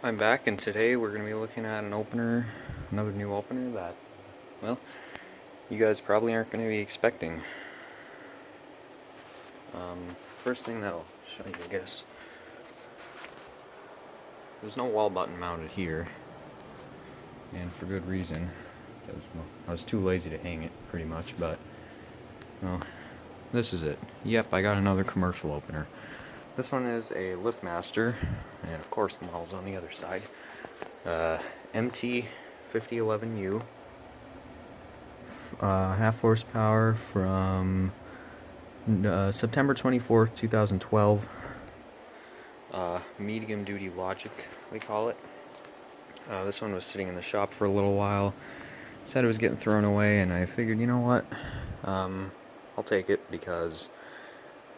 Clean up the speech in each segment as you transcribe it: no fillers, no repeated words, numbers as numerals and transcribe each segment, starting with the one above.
I'm back, and today we're going to be looking at another new opener that, well, you guys probably aren't going to be expecting. First thing that I'll show you, I guess, there's no wall button mounted here, and for good reason. I was too lazy to hang it, pretty much, but, well, this is it. Yep, I got another commercial opener. This one is a LiftMaster, and of course the model's on the other side. MT5011U. Half horsepower from September 24th, 2012. Medium duty logic, we call it. This one was sitting in the shop for a little while. Said it was getting thrown away, and I figured, you know what? I'll take it because,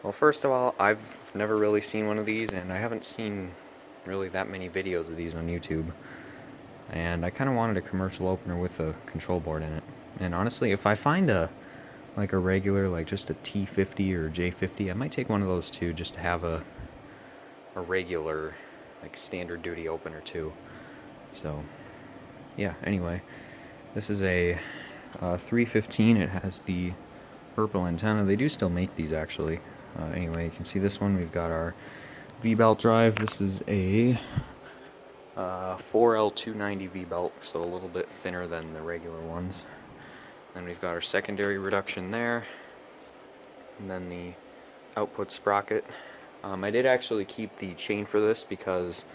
well, first of all, I've never really seen one of these, and I haven't seen really that many videos of these on YouTube. And I kind of wanted a commercial opener with a control board in it. And honestly, if I find a regular, like just a T50 or J50, I might take one of those too, just to have a regular, like, standard duty opener too. So, yeah, anyway, this is a 315. It has the purple antenna. They do still make these, actually. Anyway, you can see this one. We've got our V-belt drive. This is a 4L290 V-belt, so a little bit thinner than the regular ones. Then we've got our secondary reduction there, and then the output sprocket. I did actually keep the chain for this because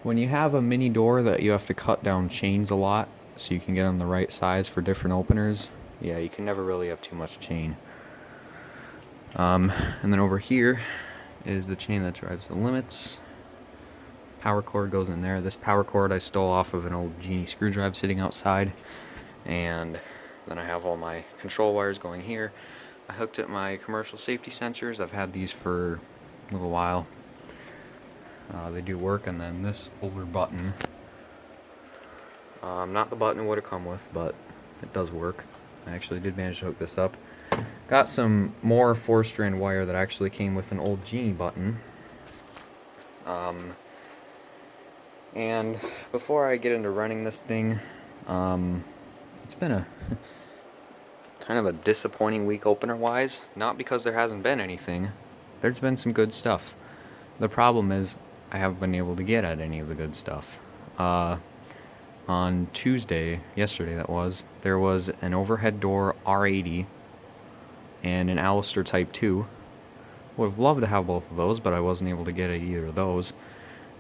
when you have a mini door that you have to cut down chains a lot so you can get them the right size for different openers, yeah, you can never really have too much chain. And then over here is the chain that drives the limits. Power cord goes in there. This power cord I stole off of an old Genie screw drive sitting outside, and then I have all my control wires going here. I hooked up my commercial safety sensors. I've had these for a little while. They do work. And then this older button, not the button it would have come with, but it does work. I actually did manage to hook this up. Got some more 4-strand wire that actually came with an old Genie button. And before I get into running this thing, it's been a kind of a disappointing week opener-wise. Not because there hasn't been anything. There's been some good stuff. The problem is I haven't been able to get at any of the good stuff. On Tuesday, yesterday that was, there was an overhead door R80 and an Alistair Type 2. Would have loved to have both of those, but I wasn't able to get at either of those.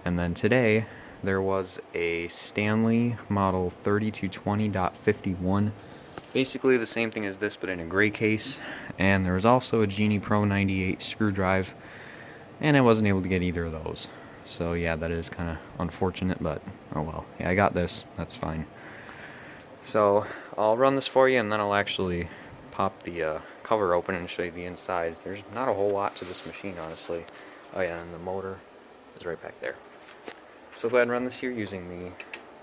And then today, there was a Stanley model 3220.51. Basically the same thing as this, but in a gray case. And there was also a Genie Pro 98 screw drive, and I wasn't able to get either of those. So yeah, that is kind of unfortunate, but oh well. Yeah, I got this. That's fine. So I'll run this for you, and then I'll actually pop the cover open and show you the insides. There's not a whole lot to this machine, honestly. Oh yeah, and the motor is right back there. So go ahead and run this here using the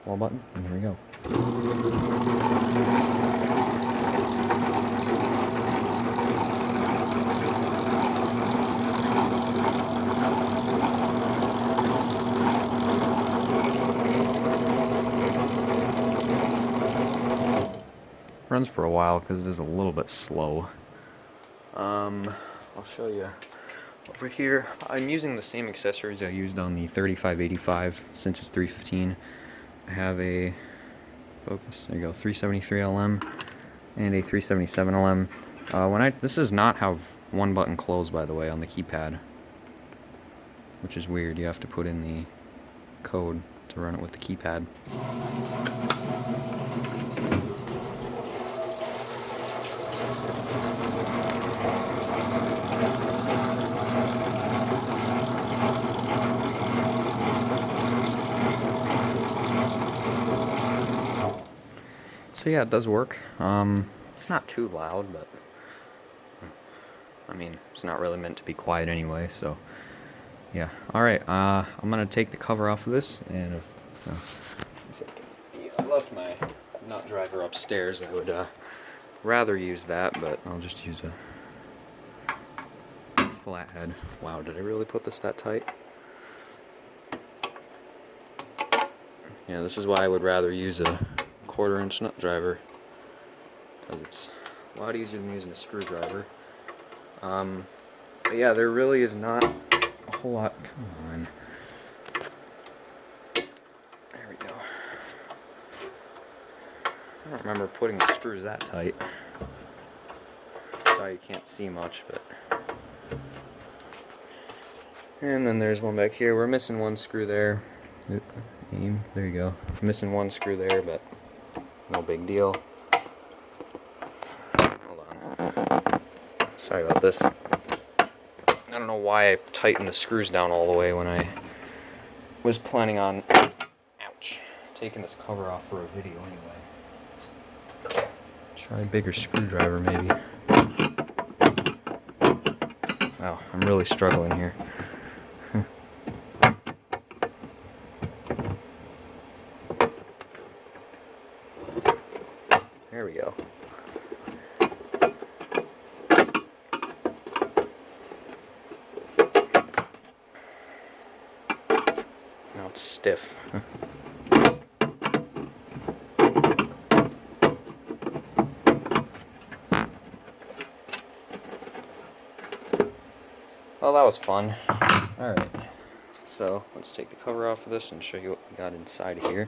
wall button, and here we go. Runs for a while because it is a little bit slow. I'll show you over here. I'm using the same accessories I used on the 3585 since it's 315. I have a focus, there you go, 373 LM and a 377 LM. This does not have one button close, by the way, on the keypad, which is weird. You have to put in the code to run it with the keypad. So yeah, it does work. It's not too loud, but I mean, it's not really meant to be quiet anyway, so yeah. Alright, I'm gonna take the cover off of this, and I left my nut driver upstairs. I would rather use that, but I'll just use a flathead. Wow, did I really put this that tight? Yeah, this is why I would rather use a 1/4 inch nut driver, because it's a lot easier than using a screwdriver. But yeah, there really is not a whole lot. Come on. There we go. I don't remember putting the screws that tight. Sorry you can't see much, but. And then there's one back here. We're missing one screw there. Oop, aim. There you go. Missing one screw there, but no big deal. Hold on. Sorry about this. I don't know why I tightened the screws down all the way when I was planning on, ouch, taking this cover off for a video anyway. Try a bigger screwdriver maybe. Wow, I'm really struggling here. There we go. Now it's stiff. Well, that was fun. Alright, so let's take the cover off of this and show you what we got inside of here.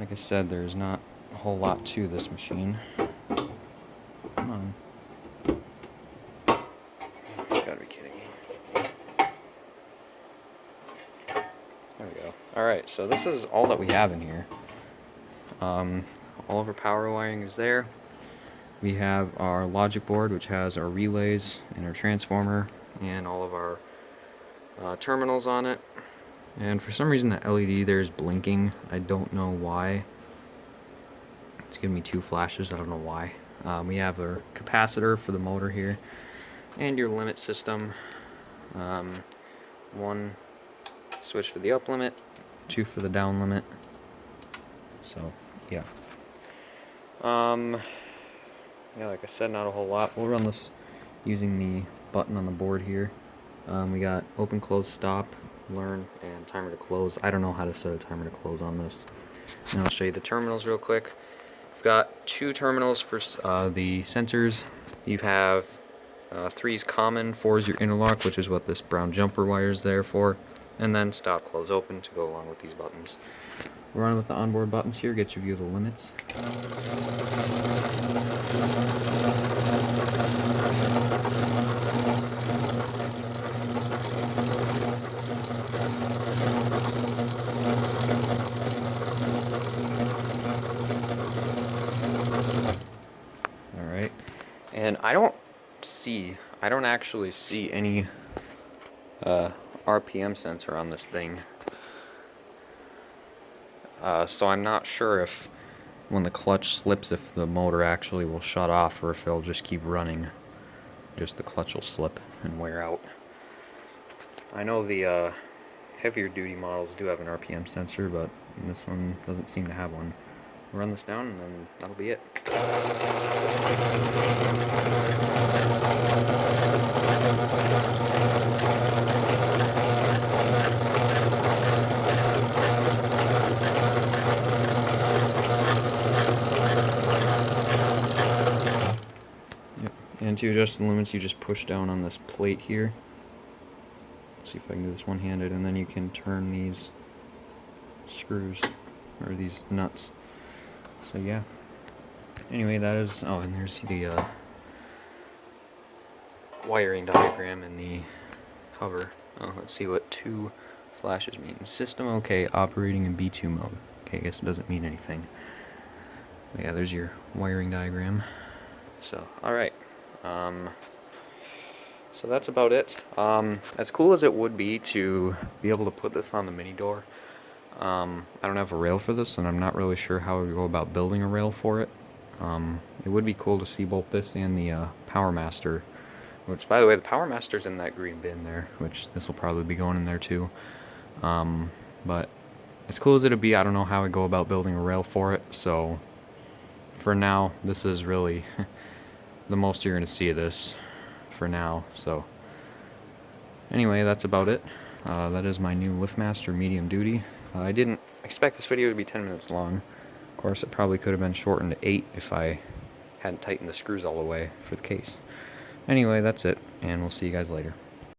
Like I said, there's not a whole lot to this machine. Come on. You gotta be kidding me. There we go. Alright, so this is all that we have in here. All of our power wiring is there. We have our logic board, which has our relays and our transformer and all of our terminals on it. And for some reason the LED there is blinking. I don't know why. It's giving me 2 flashes. I don't know why. We have our capacitor for the motor here and your limit system. 1 switch for the up limit, 2 for the down limit. So yeah. Yeah, like I said, not a whole lot. We'll run this using the button on the board here. We got open, close, stop, learn, and timer to close. I don't know how to set a timer to close on this. And I'll show you the terminals real quick. We've got 2 terminals for the sensors. You have 3 is common, 4 is your interlock, which is what this brown jumper wire is there for, and then stop, close, open to go along with these buttons. We're on with the onboard buttons here, get your view of the limits. Alright, and I don't actually see any RPM sensor on this thing. So I'm not sure if when the clutch slips, if the motor actually will shut off or if it'll just keep running. Just the clutch will slip and wear out. I know the heavier duty models do have an RPM sensor, but this one doesn't seem to have one. We'll run this down and then that'll be it. And to adjust the limits, you just push down on this plate here. Let's see if I can do this one-handed, and then you can turn these screws, or these nuts. So yeah. Anyway, that is, oh, and there's the wiring diagram in the cover. Oh, let's see what 2 flashes mean. System okay, operating in B2 mode. Okay, I guess it doesn't mean anything. But yeah, there's your wiring diagram. So, alright. So that's about it. As cool as it would be to be able to put this on the mini door, I don't have a rail for this, and I'm not really sure how to go about building a rail for it. It would be cool to see both this and the PowerMaster, which, by the way, the PowerMaster's in that green bin there, which this will probably be going in there too. But as cool as it'd be, I don't know how I go about building a rail for it, so for now, this is really the most you're going to see of this for now. So anyway, that's about it. That is my new LiftMaster medium duty. I didn't expect this video to be 10 minutes long. Of course, it probably could have been shortened to 8 if I hadn't tightened the screws all the way for the case. Anyway, that's it, and we'll see you guys later.